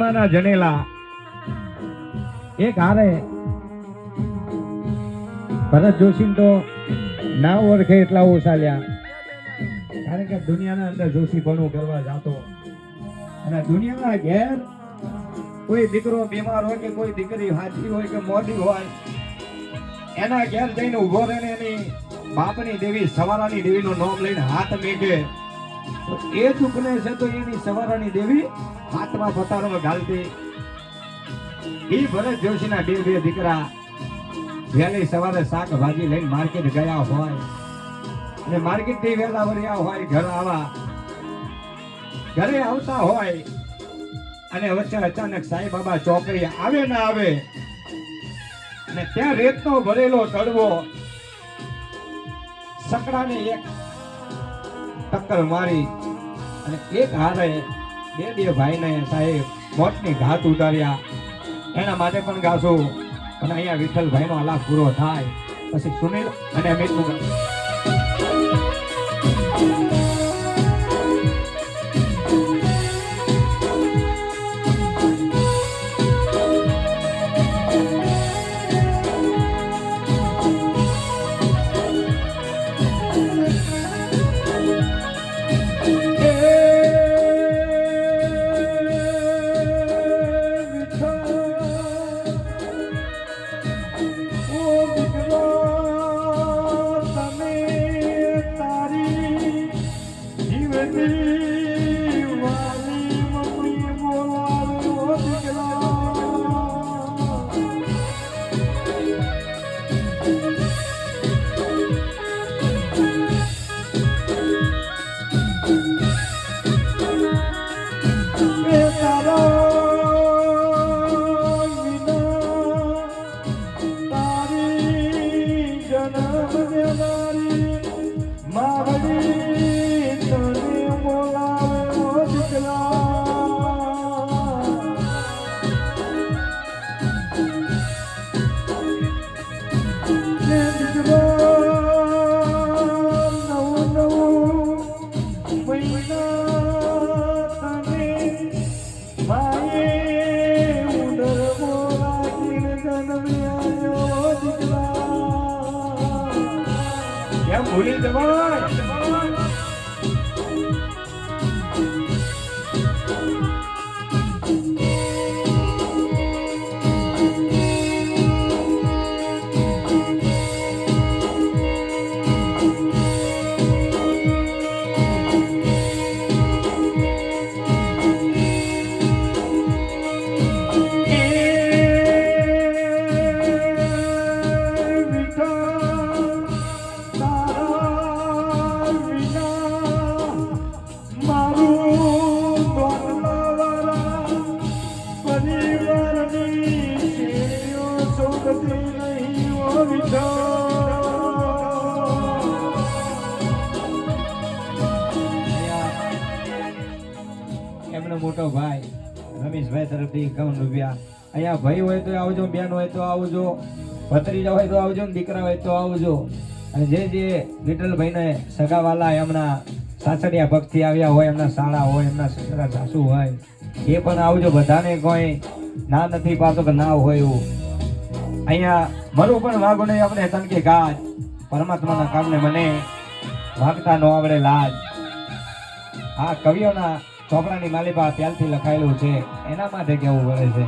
માના જનેલા એક હારે ભરત જોશી તો ના ઓળખે એટલા ઓછા લ્યા, કારણ કે દુનિયાના અંદર જોશીપણું કરવા જાતો અને દુનિયાના ઘેર કોઈ દીકરો બીમાર હોય કે કોઈ દીકરી હાથી હોય કે મોદી હોય, એના ઘેર જઈને ઉભો રહે ને એની બાપની દેવી સવારાની દેવીનું નામ લઈને હાથ મેકે તો એ ચૂકને છે તો એની સવારાની દેવી હાથમાં પતારો ઘાલતી. એ ભરત જોશીના બે દીકરા વહેલી સવારે શાકભાજી લઈને માર્કેટ ગયા હોય અને માર્કેટ થી વહેલા વર્યા હોય ઘરે આવતા હોય અને વચ્ચે અચાનક સાંઈ બાબા ચોકડી આવે ના આવે અને ત્યાં રેતનો ભરેલો તળવો સકડાને એક ટક્કર મારી અને એક હારે બે ભાઈને સાહેબ મોતની ઘાત ઉતાર્યા. એના માટે પણ ગાશું અને અહીંયા વિઠ્ઠલભાઈ નો આલાપ પૂરો થાય પછી સુનિલ અને અમિત નું ભૂલી જવાય. એમનો મોટો ભાઈ રમેશભાઈ તરફથી 51 રૂપિયા. અહીંયા ભાઈ હોય તો આવજો, બેન હોય તો આવજો, ભત્રીજા હોય તો આવજો, દીકરા હોય તો આવજો. અને જે વિઠ્ઠલભાઈ ને સગાવાલા એમના સાસડિયા ભક્તિ આવ્યા હોય, એમના શાળા હોય, એમના સસરા સાસુ હોય, એ પણ આવજો. બધાને કોઈ ના નથી પાતો કે ના હોય એવું. અહીંયા મરું પણ વાગો નહીં આપણે તન કે ગાજ, પરમાત્માના કામને મને વાગતા ન આવડે લાજ. આ કવિઓના ચોપડાની માલિકા ત્યારથી લખાયેલું છે, એના માટે કેવું પડે છે.